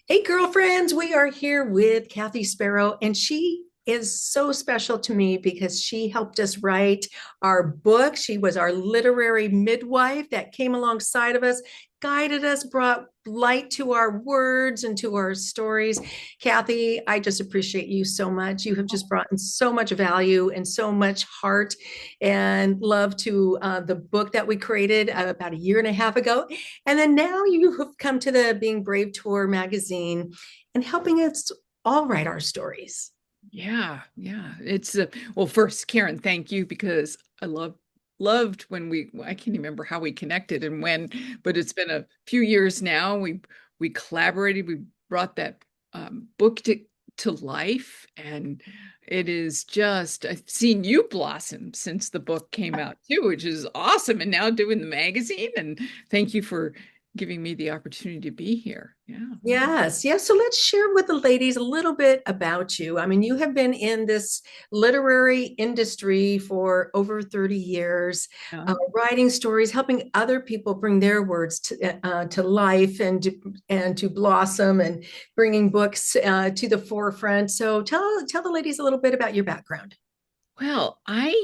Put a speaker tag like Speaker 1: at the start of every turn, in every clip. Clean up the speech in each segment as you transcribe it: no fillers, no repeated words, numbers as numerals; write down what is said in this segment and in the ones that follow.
Speaker 1: Hey, girlfriends, we are here with Kathy Sparrow, and she is so special to me because she helped us write our book. She was our literary midwife that came alongside of us, guided us, brought light to our words and to our stories. Kathy, I just appreciate you so much. You have just brought in so much value and so much heart and love to the book that we created about a year and a half ago. And then now you have come to the Being Brave Tour magazine and helping us all write our stories.
Speaker 2: Yeah. It's well, first, Karen, thank you because I loved when I can't remember how we connected and when, but it's been a few years now. We collaborated, we brought that book to life, and it is just I've seen you blossom since the book came out too, which is awesome. And now doing the magazine, and thank you for giving me the opportunity to be here. Yeah.
Speaker 1: Yes, yes. So let's share with the ladies a little bit about you. I mean, you have been in this literary industry for over 30 years,
Speaker 2: Yeah.
Speaker 1: writing stories, helping other people bring their words to life and to blossom, and bringing books to the forefront. So tell the ladies a little bit about your background.
Speaker 2: Well, I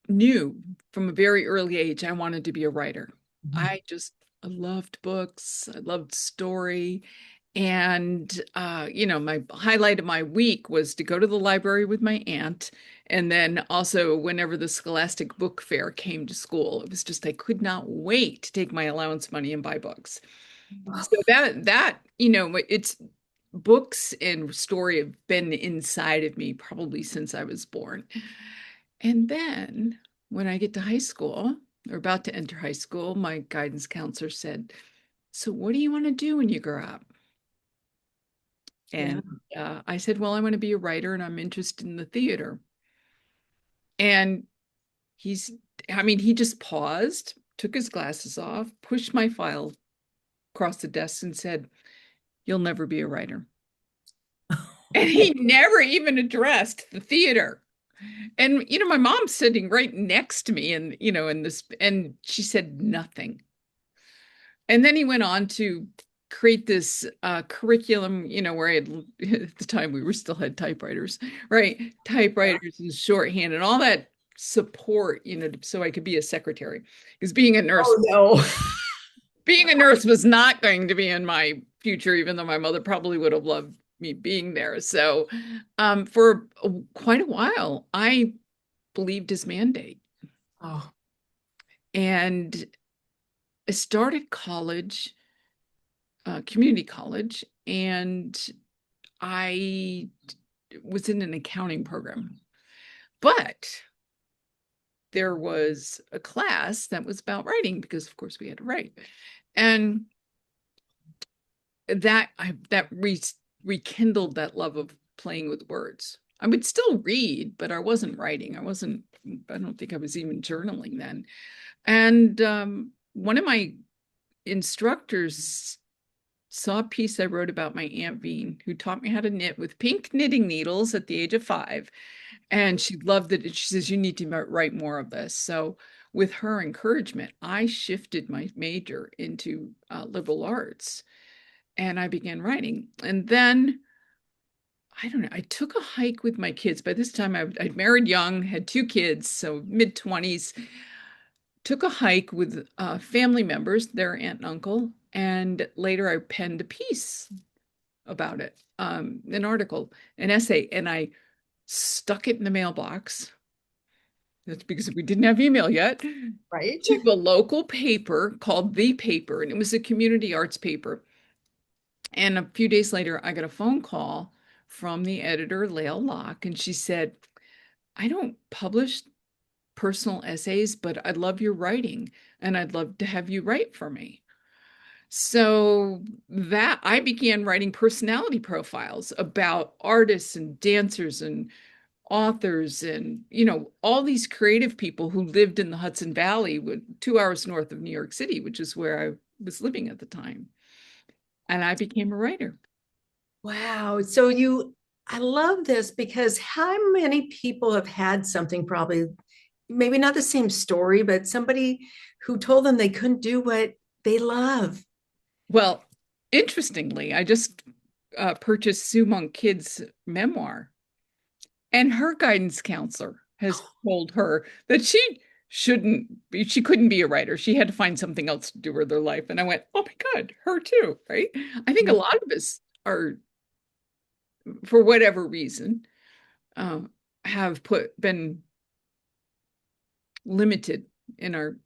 Speaker 2: knew from a very early age I wanted to be a writer. I loved books, I loved story. And my highlight of my week was to go to the library with my aunt. And then also whenever the Scholastic Book Fair came to school, it was just I could not wait to take my allowance money and buy books. So it's books and story have been inside of me probably since I was born. And then when I get to high school, or about to enter high school, my guidance counselor said, "So what do you want to do when you grow up?"
Speaker 1: Yeah.
Speaker 2: And I said, "Well, I want to be a writer and I'm interested in the theater." And he's, I mean, he just paused, took his glasses off, pushed my file across the desk and said, "You'll never be a writer." And he never even addressed the theater. And my mom's sitting right next to me and in this, and she said nothing. And then he went on to create this curriculum, where I had at the time we were still had typewriters, right? Typewriters and shorthand and all that support, so I could be a secretary. Because
Speaker 1: Oh no.
Speaker 2: being a nurse was not going to be in my future, even though my mother probably would have loved me being there. So for quite a while, I believed his mandate.
Speaker 1: Oh,
Speaker 2: And I started college, community college, and I was in an accounting program. But there was a class that was about writing because, of course, we had to write. And that rekindled that love of playing with words. I would still read, but I wasn't writing. I don't think I was even journaling then. And one of my instructors saw a piece I wrote about my Aunt Bean, who taught me how to knit with pink knitting needles at the age of 5. And she loved it. She says, "You need to write more of this." So, with her encouragement, I shifted my major into liberal arts and I began writing. And then, I don't know, I took a hike with my kids. By this time, I'd married young, had 2 kids, so mid-20s. Took a hike with family members, their aunt and uncle, and later I penned a piece about it, an article, an essay, and I stuck it in the mailbox. That's because we didn't have email yet.
Speaker 1: right.
Speaker 2: To the local paper called The Paper, and it was a community arts paper. And a few days later, I got a phone call from the editor, Lael Locke, and she said, "I don't publish personal essays, but I love your writing, and I'd love to have you write for me." So that I began writing personality profiles about artists and dancers and authors and all these creative people who lived in the Hudson Valley, 2 hours north of New York City, which is where I was living at the time. And I became a writer.
Speaker 1: Wow. I love this because how many people have had something, probably maybe not the same story, but somebody who told them they couldn't do what they love?
Speaker 2: Well, interestingly, I just purchased Sue Monk Kidd's memoir, and her guidance counselor has told her that she couldn't be a writer. She had to find something else to do with her life. And I went, oh my God, her too, right? I think a lot of us are, for whatever reason, uh, have been limited in our,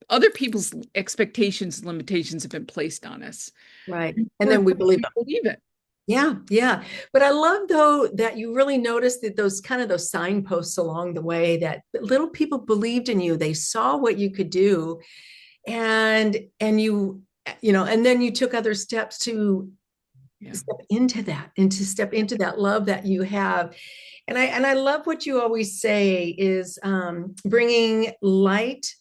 Speaker 2: other people's expectations and limitations have been placed on us.
Speaker 1: Right. And then we believe
Speaker 2: We
Speaker 1: them.
Speaker 2: believe it.
Speaker 1: Yeah, yeah. But I love though that you really noticed that those signposts along the way that little people believed in you. They saw what you could do and and then you took other steps to
Speaker 2: Yeah.
Speaker 1: step into that love that you have. And I love what you always say is bringing light.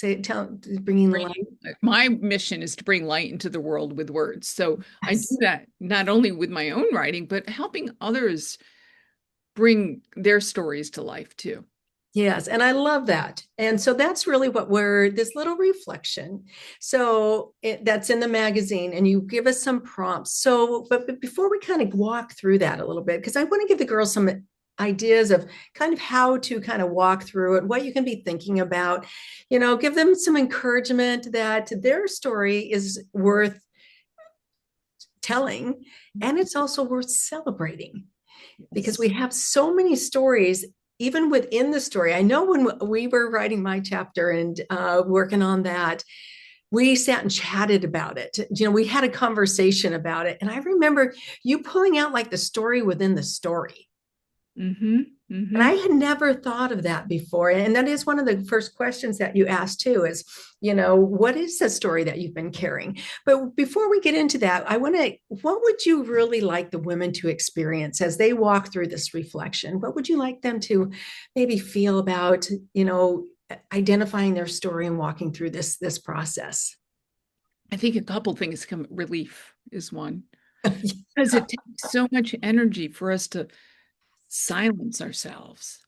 Speaker 1: Bringing the light.
Speaker 2: My mission is to bring light into the world with words. So I do
Speaker 1: Yes.
Speaker 2: that not only with my own writing, but helping others bring their stories to life too.
Speaker 1: Yes, and I love that. And so that's really what we're this little reflection. So that's in the magazine, and you give us some prompts. So, but before we kind of walk through that a little bit, because I want to give the girls some ideas of kind of how to kind of walk through it, what you can be thinking about, give them some encouragement that their story is worth telling, and it's also worth celebrating because we have so many stories even within the story. I know when we were writing my chapter and working on that, we sat and chatted about it. We had a conversation about it. And I remember you pulling out like the story within the story.
Speaker 2: Mm-hmm.
Speaker 1: And
Speaker 2: Mm-hmm.
Speaker 1: I had never thought of that before. And that is one of the first questions that you asked too is, what is the story that you've been carrying? But before we get into that, what would you really like the women to experience as they walk through this reflection? What would you like them to maybe feel about, identifying their story and walking through this process?
Speaker 2: I think a couple things come relief is one because it takes so much energy for us to silence ourselves.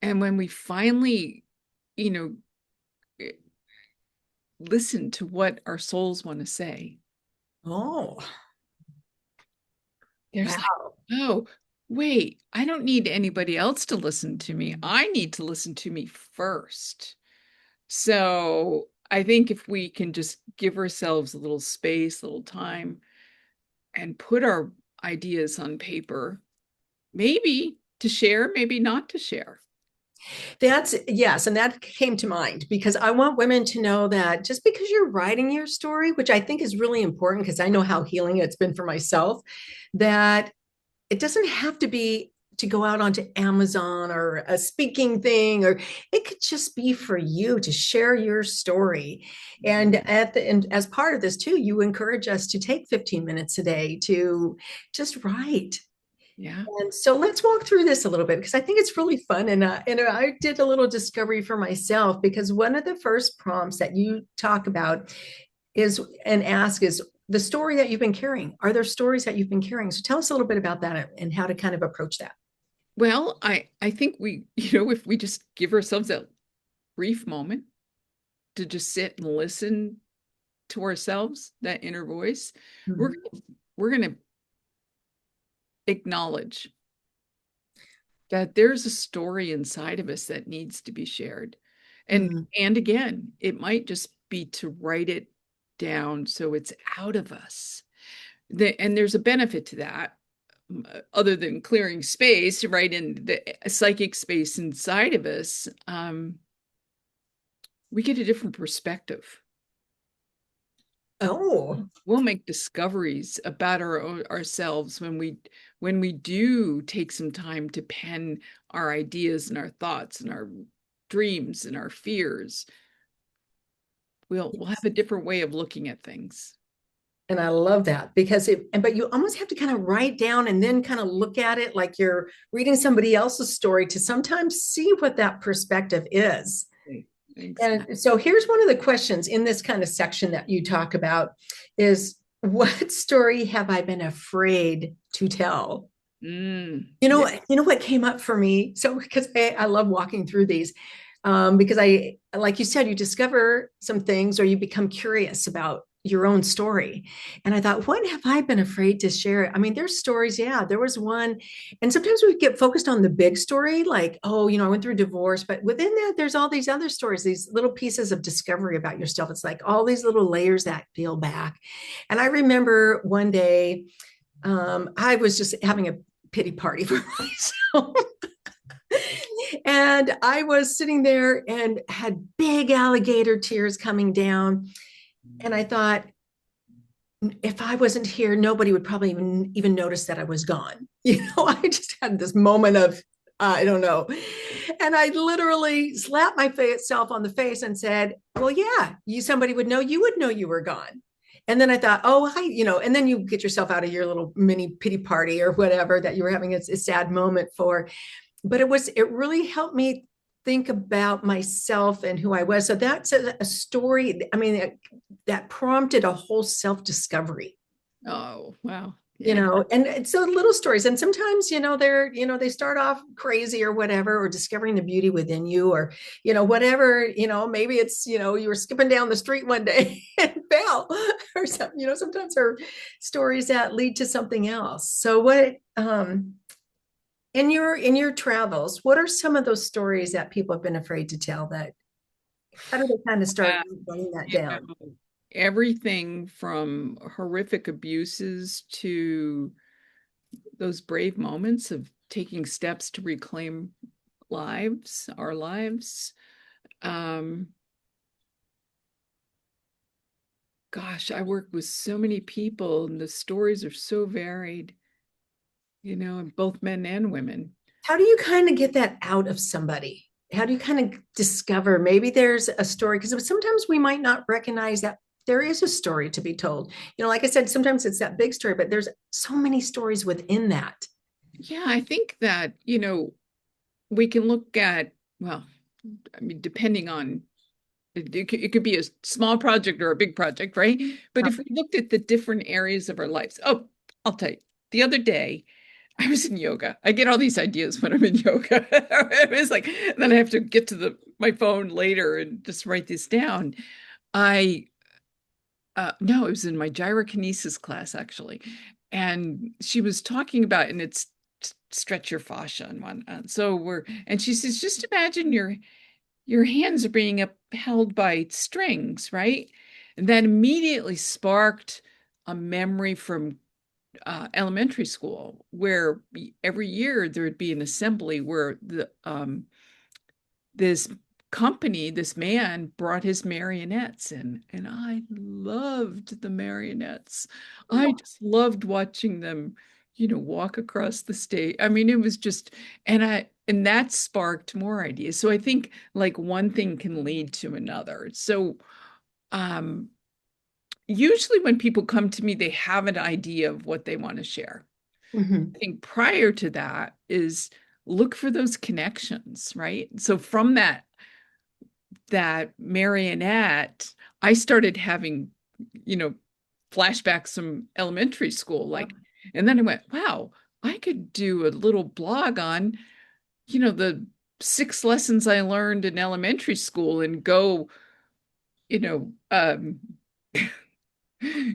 Speaker 2: And when we finally, you know, eh, listen to what our souls want to say,
Speaker 1: Oh,
Speaker 2: there's like,
Speaker 1: wow.
Speaker 2: oh, wait, I don't need anybody else to listen to me. I need to listen to me first. So I think if we can just give ourselves a little space, a little time, and put our ideas on paper, maybe to share, maybe not to share.
Speaker 1: That's yes, and that came to mind because I want women to know that just because you're writing your story, which I think is really important because I know how healing it's been for myself, that it doesn't have to be to go out onto Amazon or a speaking thing, or it could just be for you to share your story. And as part of this too, you encourage us to take 15 minutes a day to just write.
Speaker 2: Yeah.
Speaker 1: And so let's walk through this a little bit because I think it's really fun. And I did a little discovery for myself because one of the first prompts that you talk about is the story that you've been carrying. Are there stories that you've been carrying? So tell us a little bit about that and how to kind of approach that.
Speaker 2: Well, I think we, if we just give ourselves a brief moment to just sit and listen to ourselves, that inner voice, we're
Speaker 1: Mhm.
Speaker 2: we're going to acknowledge that there's a story inside of us that needs to be shared. And
Speaker 1: Mhm.
Speaker 2: and again, it might just be to write it down so it's out of us. And there's a benefit to that, other than clearing space, right? In the psychic space inside of us, we get a different perspective.
Speaker 1: Oh,
Speaker 2: We'll make discoveries about ourselves when we do take some time to pen our ideas and our thoughts and our dreams and our fears. We'll have a different way of looking at things.
Speaker 1: and I love that because but you almost have to kind of write down and then kind of look at it like you're reading somebody else's story to sometimes see what that perspective is.
Speaker 2: Thanks.
Speaker 1: And so here's one of the questions in this kind of section that you talk about is what story have I been afraid to tell?
Speaker 2: Yeah.
Speaker 1: You know what came up for me? So because I love walking through these, because like you said, you discover some things or you become curious about your own story. And I thought, what have I been afraid to share? I mean, there's stories. Yeah, there was one. And sometimes we get focused on the big story, like, oh, I went through divorce. But within that, there's all these other stories, these little pieces of discovery about yourself. It's like all these little layers that peel back. And I remember one day, I was just having a pity party for myself. And I was sitting there and had big alligator tears coming down. And I thought, if I wasn't here, nobody would probably even notice that I was gone. I just had this moment of, I don't know. And I literally slapped myself on the face and said, well, yeah, somebody would know, you would know you were gone. And then I thought, oh, and then you get yourself out of your little mini pity party or whatever that you were having a sad moment for. But it really helped me think about myself and who I was. So that's a story. I mean, that prompted a whole self-discovery.
Speaker 2: Oh, wow. Yeah.
Speaker 1: And it's so little stories. And sometimes, they start off crazy or whatever, or discovering the beauty within you, or, whatever, maybe it's, you were skipping down the street one day and fell or something, sometimes are stories that lead to something else. So in your travels, what are some of those stories that people have been afraid to tell? That how do they kind of start
Speaker 2: Uh,
Speaker 1: writing that
Speaker 2: you
Speaker 1: down?
Speaker 2: know, everything from horrific abuses to those brave moments of taking steps to reclaim our lives. Um, Gosh, I work with so many people and the stories are so varied, both men and women.
Speaker 1: How do you kind of get that out of somebody? How do you kind of discover maybe there's a story? Because sometimes we might not recognize that there is a story to be told. Like I said, sometimes it's that big story, but there's so many stories within that.
Speaker 2: Yeah, I think that, we can look at, well, I mean, depending on it could be a small project or a big project, right? But if we looked at the different areas of our lives, oh, I'll tell you, the other day I was in yoga. I get all these ideas when I'm in yoga. It was like, then I have to get to my phone later and just write this down. I no, it was in my gyrokinesis class actually, and she was talking about, and it's stretch your fascia and one. So and she says, just imagine your hands are being upheld by strings, right? And that immediately sparked a memory from elementary school where every year there would be an assembly where this this man brought his marionettes in, and I loved the marionettes. I just loved watching them, walk across the stage. I mean, it was just, and that sparked more ideas. So I think like one thing can lead to another. So um usually when people come to me, they have an idea of what they want to share.
Speaker 1: Mhm.
Speaker 2: I think prior to that is look for those connections, right? So from that marionette, I started having, you know, flashbacks from elementary school, like, and then I went, wow, I could do a little blog on, the 6 lessons I learned in elementary school and go, you know,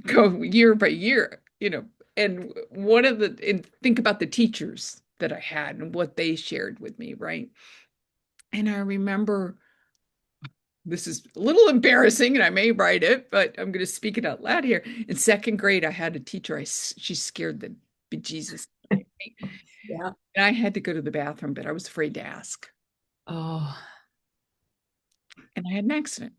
Speaker 2: go year by year, and and think about the teachers that I had and what they shared with me, right? And I remember, this is a little embarrassing and I may write it, but I'm going to speak it out loud here. In second grade, I had a teacher, she scared the bejesus out of me.
Speaker 1: Yeah.
Speaker 2: And I had to go to the bathroom, but I was afraid to ask.
Speaker 1: Oh.
Speaker 2: And I had an accident.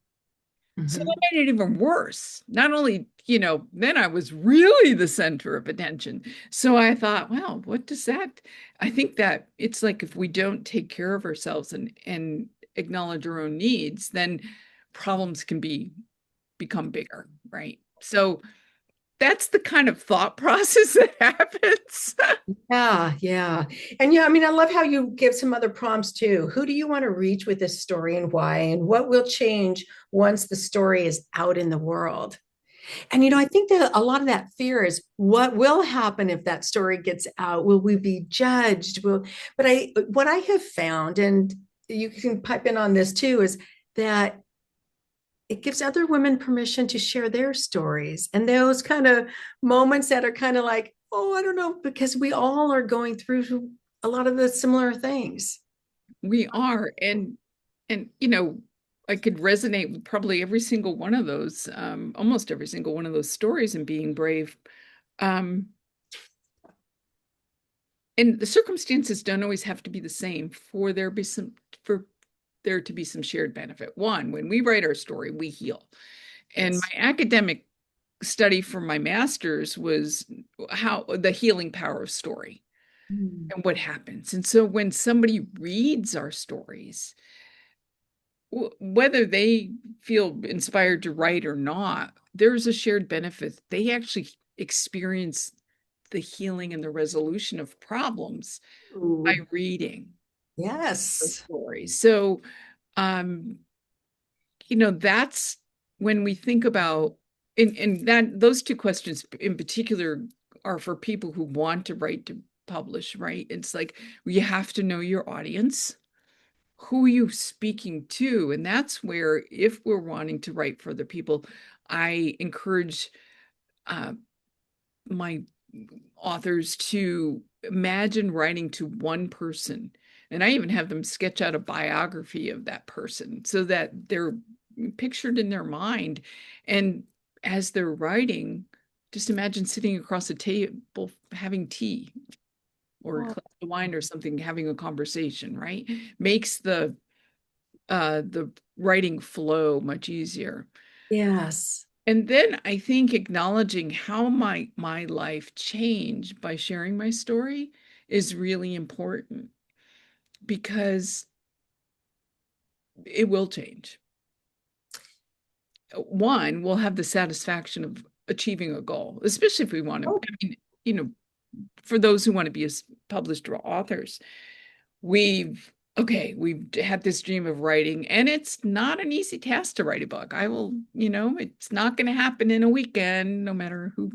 Speaker 2: So
Speaker 1: Mhm.
Speaker 2: that made it even worse. Not only, then I was really the center of attention. So I thought, well, what does that? I think that it's like if we don't take care of ourselves and acknowledge our own needs, then problems can become bigger, right? So that's the kind of thought process that happens.
Speaker 1: Yeah, yeah. And yeah, I mean, I love how you give some other prompts too. Who do you want to reach with this story and why? And what will change once the story is out in the world? And I think that a lot of that fear is what will happen if that story gets out? Will we be judged? But what I have found, and you can pipe in on this too, is that it gives other women permission to share their stories and those kind of moments that are kind of like, oh, I don't know, because we all are going through a lot of the similar things.
Speaker 2: We are, and I could resonate with probably every single one of those, almost every single one of those stories in being brave. Um, and the circumstances don't always have to be the same for there to be some shared benefit. One, when we write our story, we heal. And
Speaker 1: Yes.
Speaker 2: my academic study for my master's was how the healing power of story
Speaker 1: Mm.
Speaker 2: and what happens. And so when somebody reads our stories, whether they feel inspired to write or not, there's a shared benefit. They actually experience the healing and the resolution of problems by
Speaker 1: Ooh,
Speaker 2: reading the
Speaker 1: yes.
Speaker 2: stories. So, um, that's when we think about, and that those two questions in particular are for people who want to write to publish, right? It's like you have to know your audience, who are you speaking to? And that's where, if we're wanting to write for other people, I encourage uh, my authors to imagine writing to one person. And I even have them sketch out a biography of that person so that they're pictured in their mind. And as they're writing, just imagine sitting across a table having tea or a
Speaker 1: Oh,
Speaker 2: glass of wine or something, having a conversation, right? Makes the writing flow much easier.
Speaker 1: yes.
Speaker 2: And then I think acknowledging how my life changed by sharing my story is really important because it will change. One, we'll have the satisfaction of achieving a goal, especially if we want to,
Speaker 1: Oh,
Speaker 2: I mean, for those who want to be as published authors. We've had this dream of writing, and it's not an easy task to write a book. It's not going to happen in a weekend, no matter who,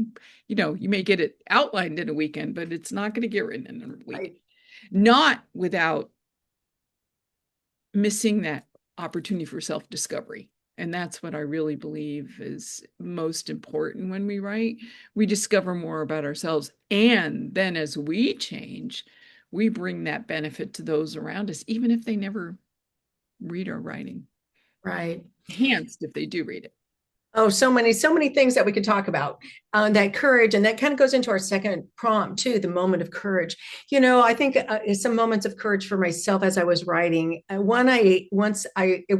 Speaker 2: you may get it outlined in a weekend, but it's not going to get written in a weekend.
Speaker 1: right.
Speaker 2: Not without missing that opportunity for self-discovery. And that's what I really believe is most important when we write. We discover more about ourselves. And then as we change, we bring that benefit to those around us, even if they never read our writing.
Speaker 1: Right.
Speaker 2: Enhanced if they do read it.
Speaker 1: Oh, so many things that we could talk about. That courage, and that kind of goes into our second prompt too, the moment of courage. I think some moments of courage for myself as I was writing. It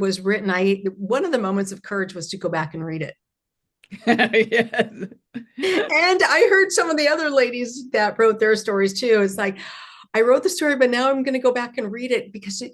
Speaker 1: was written, one of the moments of courage was to go back and read it.
Speaker 2: Yes.
Speaker 1: And I heard some of the other ladies that wrote their stories too. It's like, I wrote the story, but now I'm going to go back and read it because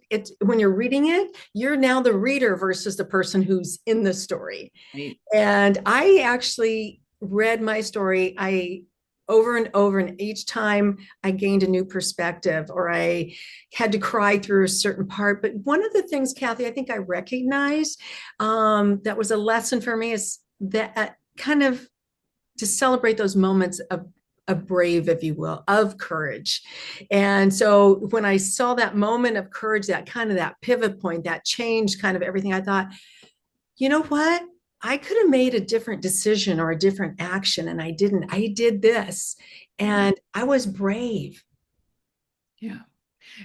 Speaker 1: when you're reading it, you're now the reader versus the person who's in the story.
Speaker 2: Right.
Speaker 1: And I actually read my story, I over and over, and each time I gained a new perspective or I had to cry through a certain part. But one of the things, Kathy, I think I recognized that was a lesson for me is that kind of to celebrate those moments of brave, if you will, of courage. And so when I saw that moment of courage, that kind of that pivot point, that changed kind of everything, I thought, you know what? I could have made a different decision or a different action, and I didn't. I did this,
Speaker 2: Right.
Speaker 1: and I was brave.
Speaker 2: Yeah.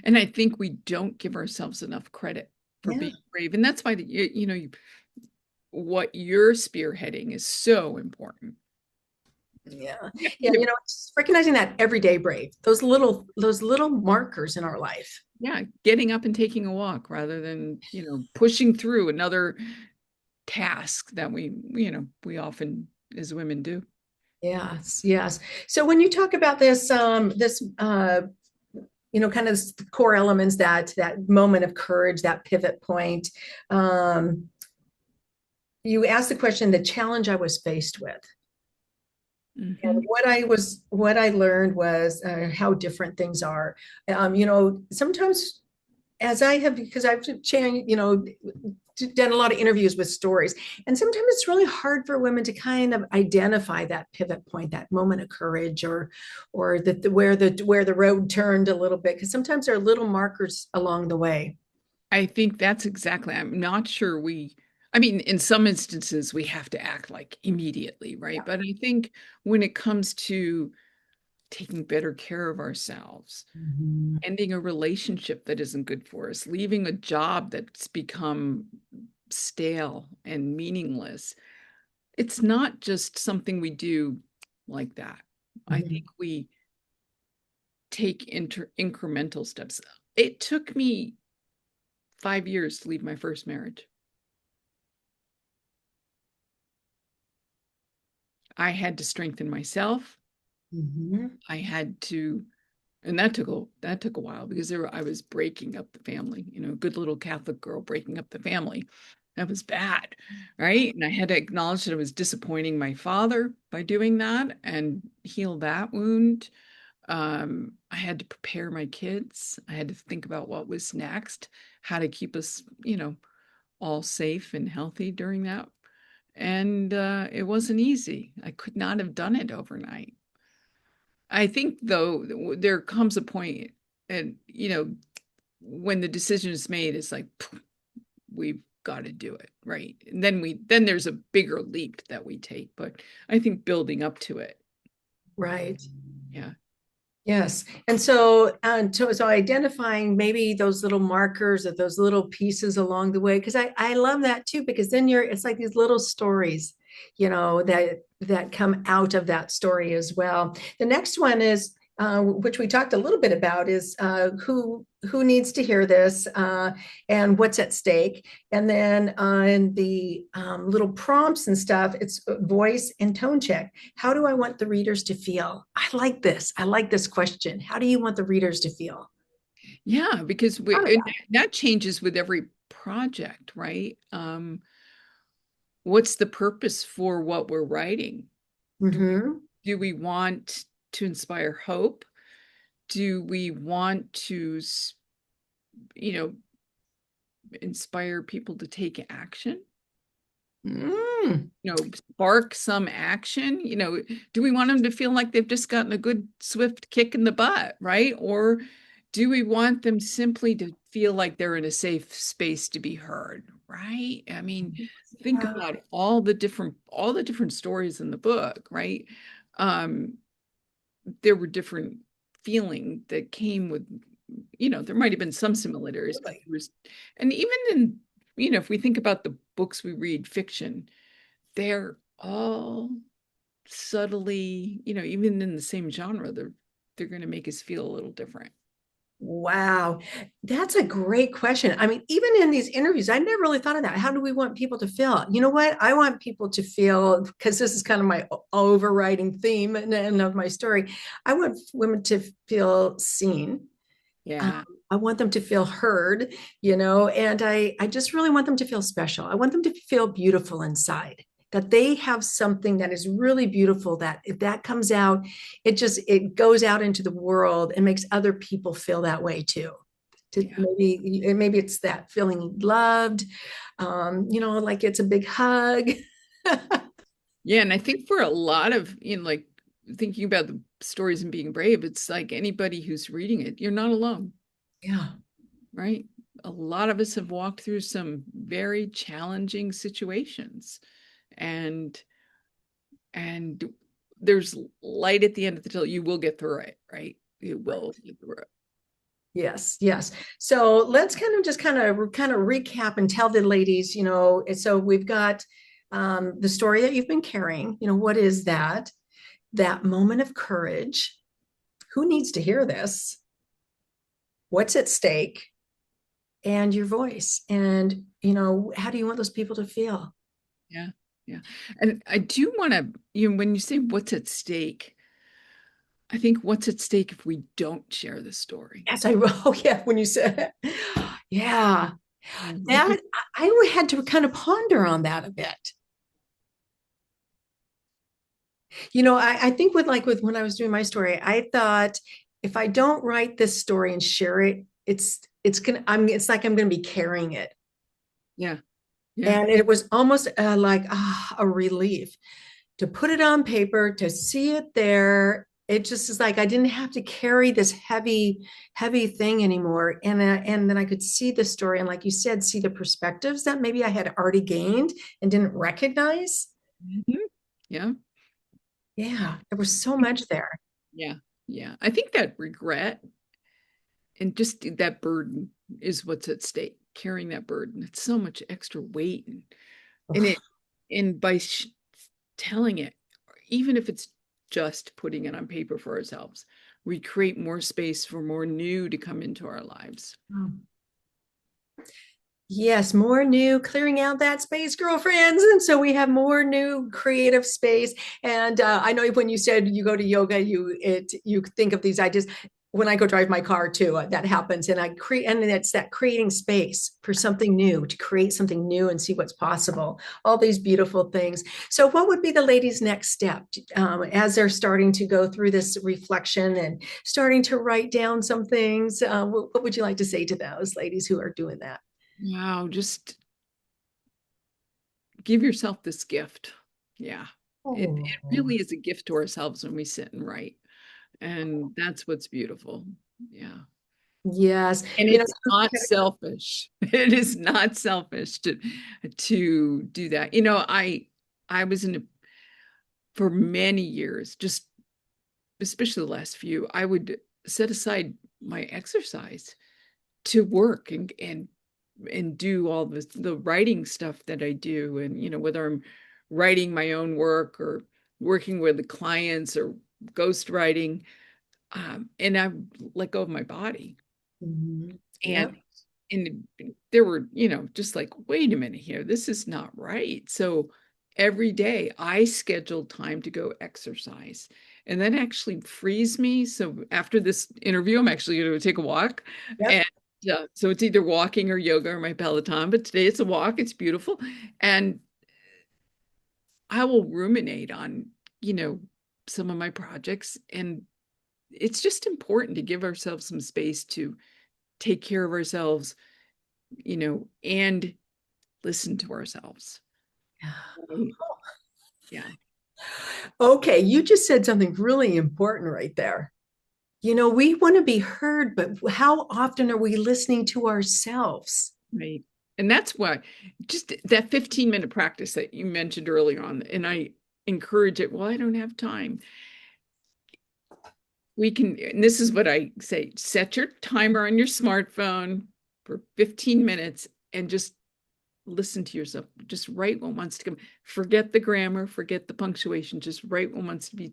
Speaker 2: And I think we don't give ourselves enough credit for
Speaker 1: Yeah.
Speaker 2: being brave. And that's why what you're spearheading is so important.
Speaker 1: Yeah.
Speaker 2: Yeah,
Speaker 1: Yeah. It's recognizing that everyday brave, those little markers in our life.
Speaker 2: yeah, getting up and taking a walk rather than, pushing through another task that we often as women do.
Speaker 1: Yes. Yes. So when you talk about kind of the core elements, that moment of courage, that pivot point, um, you asked the question, the challenge I was faced with. And
Speaker 2: Hmm.
Speaker 1: what I learned was how different things are. Sometimes as I have, because I've done a lot of interviews with stories, and sometimes it's really hard for women to kind of identify that pivot point, that moment of courage, or where the road turned a little bit, because sometimes there are little markers along the way.
Speaker 2: I think that's exactly, I'm not sure I mean, in some instances, we have to act like immediately, right? But I think when it comes to taking better care of ourselves,
Speaker 1: Mhm.
Speaker 2: ending a relationship that isn't good for us, leaving a job that's become stale and meaningless, it's not just something we do like that. I think
Speaker 1: Mhm.
Speaker 2: we take incremental steps. It took me 5 years to leave my first marriage. I had to strengthen myself.
Speaker 1: Mhm.
Speaker 2: I had to, and that took a while because I was breaking up the family, good little Catholic girl breaking up the family. That was bad, right? And I had to acknowledge that I was disappointing my father by doing that and heal that wound. I had to prepare my kids. I had to think about what was next, how to keep us, all safe and healthy during that. And it wasn't easy. I could not have done it overnight. I think, though, there comes a point, and when the decision is made, it's like we've got to do it, right? And then there's a bigger leap that we take. But I think building up to it,
Speaker 1: Right.
Speaker 2: yeah,
Speaker 1: Yes. And so identifying maybe those little markers or those little pieces along the way, because I love that too, because then it's like these little stories, that come out of that story as well. The next one is, which we talked a little bit about, is who needs to hear this, and what's at stake. And then on the little prompts and stuff, it's voice and tone check. How do I want the readers to feel? I like this. I like this question. How do you want the readers to feel?
Speaker 2: yeah, because
Speaker 1: Oh,
Speaker 2: and that changes with every project, right? What's the purpose for what we're writing?
Speaker 1: yeah.
Speaker 2: Do
Speaker 1: Hmm.
Speaker 2: do we want to inspire hope? Do we want to, you know, inspire people to take action?
Speaker 1: Mm.
Speaker 2: Spark some action? Do we want them to feel like they've just gotten a good, swift kick in the butt, right? Or do we want them simply to feel like they're in a safe space to be heard, right? I mean, think
Speaker 1: Yeah.
Speaker 2: about all the different stories in the book, right? Um, there were different feeling that came with, there might have been some similarities, but
Speaker 1: Absolutely.
Speaker 2: there was, and even in, if we think about the books we read, fiction, they're all subtly, even in the same genre, they're going to make us feel a little different.
Speaker 1: Wow. That's a great question. I mean, even in these interviews, I never really thought of that. How do we want people to feel? You know what? I want people to feel, because this is kind of my overriding theme and of my story. I want women to feel seen. Um,
Speaker 2: Yeah,
Speaker 1: I want them to feel heard, and I just really want them to feel special. I want them to feel beautiful inside, that they have something that is really beautiful, that if that comes out, it goes out into the world and makes other people feel that way too. To
Speaker 2: yeah,
Speaker 1: maybe it's that feeling loved, like it's a big hug.
Speaker 2: yeah. And I think for a lot of, like thinking about the stories and being brave, it's like anybody who's reading it, you're not alone,
Speaker 1: Yeah.
Speaker 2: right? A lot of us have walked through some very challenging situations, and and there's light at the end of the tunnel. You will get through it, right? You will
Speaker 1: Right.
Speaker 2: get through it.
Speaker 1: Yes, yes. So let's kind of recap and tell the ladies, so we've got the story that you've been carrying. What is that? That moment of courage. Who needs to hear this? What's at stake? And your voice. And, how do you want those people to feel?
Speaker 2: Yeah, yeah. And I do want to, when you say what's at stake, I think what's at stake if we don't share the story.
Speaker 1: Yes, oh yeah, when you said, yeah,
Speaker 2: Yeah, because
Speaker 1: that I had to kind of ponder on that a bit. I think with when I was doing my story, I thought if I don't write this story and share it, it's like I'm gonna be carrying it.
Speaker 2: yeah, yeah,
Speaker 1: And it was almost like a relief to put it on paper, to see it there, it just is like I didn't have to carry this heavy thing anymore. And then I could see the story and, like you said, see the perspectives that maybe I had already gained and didn't recognize.
Speaker 2: Mhm. Yeah.
Speaker 1: Yeah, there was so much there.
Speaker 2: Yeah. Yeah. I think that regret and just that burden is what's at stake, carrying that burden. It's so much extra weight and
Speaker 1: Ugh.
Speaker 2: it and by telling it, even if it's just putting it on paper for ourselves, we create more space for more new to come into our lives.
Speaker 1: Yes, more new, clearing out that space, girlfriends. And so we have more new creative space. And I know when you said you go to yoga, you think of these ideas. When I go drive my car too, that happens. And I create, and it's that creating space for something new, to create something new and see what's possible. All these beautiful things. So, what would be the ladies' next step as they're starting to go through this reflection and starting to write down some things? What would you like to say to those ladies who are doing that?
Speaker 2: Wow, just give yourself this gift. Yeah. It
Speaker 1: Oh,
Speaker 2: really is a gift to ourselves when we sit and write. And that's what's beautiful. Yeah.
Speaker 1: yes.
Speaker 2: And
Speaker 1: You know,
Speaker 2: it's not selfish. It is not selfish to do that. I was in a, for many years, just especially the last few, I would set aside my exercise to work and do all the writing stuff that I do. And whether I'm writing my own work or working with the clients or ghost writing, and I let go of my body.
Speaker 1: mhm.
Speaker 2: And
Speaker 1: Yep.
Speaker 2: and there were, just like, wait a minute here, this is not right. So every day I scheduled time to go exercise. And that actually frees me. So after this interview, I'm actually going to take a walk.
Speaker 1: Yep.
Speaker 2: And so it's either walking or yoga or my Peloton, but today it's a walk. It's beautiful. And I will ruminate on, you know, some of my projects. And it's just important to give ourselves some space to take care of ourselves, and listen to ourselves. Right. Yeah.
Speaker 1: Okay, you just said something really important right there. You know, we want to be heard, but how often are we listening to ourselves?
Speaker 2: Right. And that's why just that 15-minute practice that you mentioned earlier on, and I encourage it. Well, I don't have time. We can, and this is what I say, set your timer on your smartphone for 15 minutes and just listen to yourself. Just write what wants to come. Forget the grammar, forget the punctuation, just write what wants to be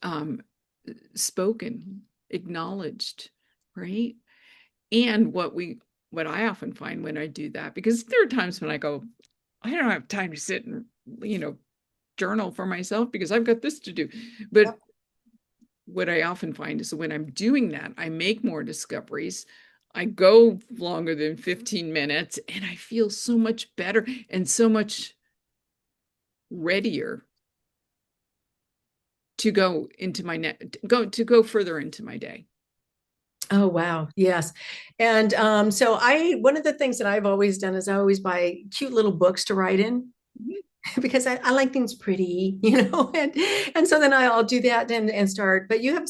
Speaker 2: um, spoken, acknowledged, right? And what I often find when I do that, because there are times when I go, I don't have time to sit and, you know, journal for myself because I've got this to do. But
Speaker 1: Yep.
Speaker 2: what I often find is that when I'm doing that, I make more discoveries. I go longer than 15 minutes and I feel so much better and so much readier to go into my net go further into my day.
Speaker 1: Oh, wow. Yes. And so one of the things that I've always done is I always buy cute little books to write in
Speaker 2: Mhm.
Speaker 1: because I like things pretty, and so then I'll do that and start. But you have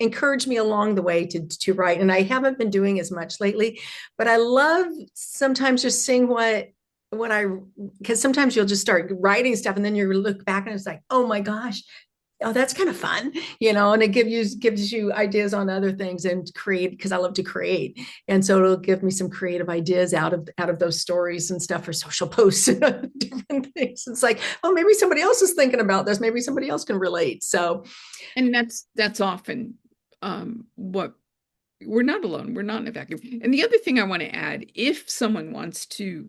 Speaker 1: encouraged me along the way to write, and I haven't been doing as much lately. But I love sometimes just seeing what I because sometimes you'll just start writing stuff, and then you look back and it's like, oh my gosh, oh, that's kind of fun, and it gives you ideas on other things and create because I love to create. And so it'll give me some creative ideas out of those stories and stuff for social posts and different things. It's like, oh, maybe somebody else is thinking about this. Maybe somebody else can relate. So
Speaker 2: And that's often what we're not alone. We're not in a vacuum. And the other thing I want to add, if someone wants to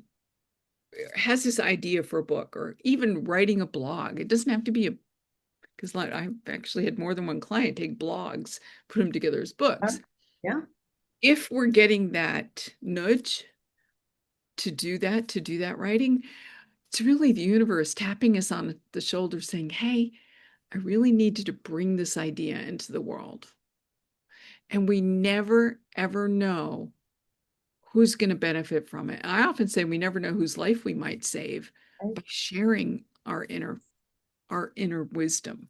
Speaker 2: has this idea for a book or even writing a blog, it doesn't have to be a because like I've actually had more than one client take blogs, put them together as books.
Speaker 1: yeah.
Speaker 2: If we're getting that nudge to do that writing, it's really the universe tapping us on the shoulder saying, hey, I really needed to bring this idea into the world. And we never, ever know who's going to benefit from it. I often say we never know whose life we might save by sharing our inner wisdom.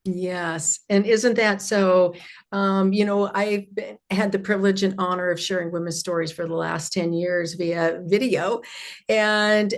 Speaker 1: Yes. And isn't that so? Had the privilege and honor of sharing women's stories for the last 10 years via video. And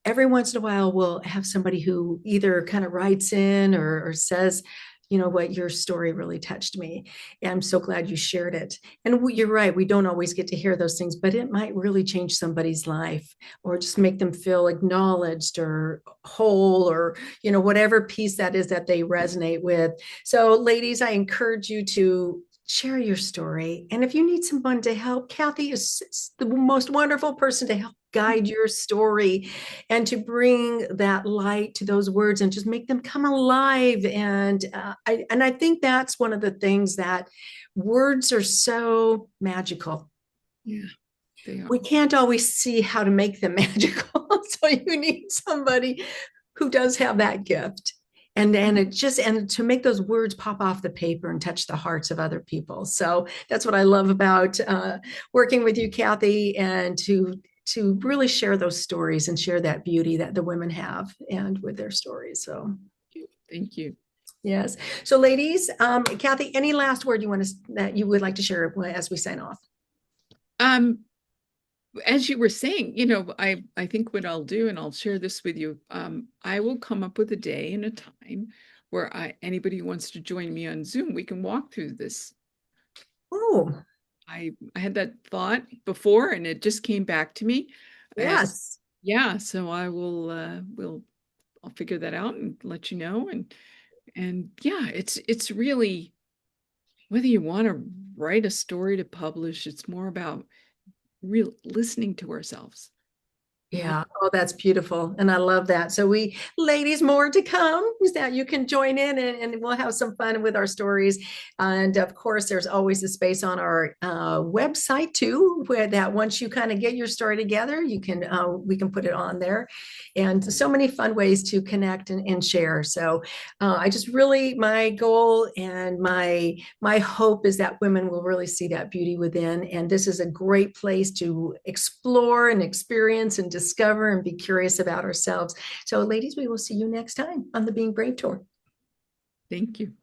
Speaker 1: every once in a while we'll have somebody who either kind of writes in or says, you know what, your story really touched me. And I'm so glad you shared it. And you're right, we don't always get to hear those things, but it might really change somebody's life or just make them feel acknowledged or whole or, whatever piece that is that they resonate with. So, ladies, I encourage you to share your story. And if you need someone to help, Kathy is the most wonderful person to help guide your story and to bring that light to those words and just make them come alive. And I think that's one of the things that words are so magical.
Speaker 2: Yeah, they
Speaker 1: We
Speaker 2: are.
Speaker 1: can't always see how to make them magical. So you need somebody who does have that gift. And to make those words pop off the paper and touch the hearts of other people. So that's what I love about working with you, Kathy, and to really share those stories and share that beauty that the women have and with their stories. So
Speaker 2: Thank you.
Speaker 1: yes. So ladies, Kathy, any last word that you would like to share as we sign off?
Speaker 2: Um, as you were saying, I think what I'll do, and I'll share this with you, I will come up with a day and a time where anybody who wants to join me on Zoom, we can walk through this.
Speaker 1: Oh,
Speaker 2: I had that thought before and it just came back to me. And
Speaker 1: yes.
Speaker 2: yeah, so I I'll figure that out and let you know. And yeah, it's really whether you want to write a story to publish, it's more about real listening to ourselves. You know,
Speaker 1: Yeah. Oh, that's beautiful. And I love that. So ladies, more to come is that you can join in and we'll have some fun with our stories. And of course, there's always a space on our website too, where that once you kind of get your story together, we can put it on there. And so many fun ways to connect and share. So I just really, my goal and my hope is that women will really see that beauty within. And this is a great place to explore and experience and discover and be curious about ourselves. So, ladies, we will see you next time on the Being Brave Tour.
Speaker 2: thank you.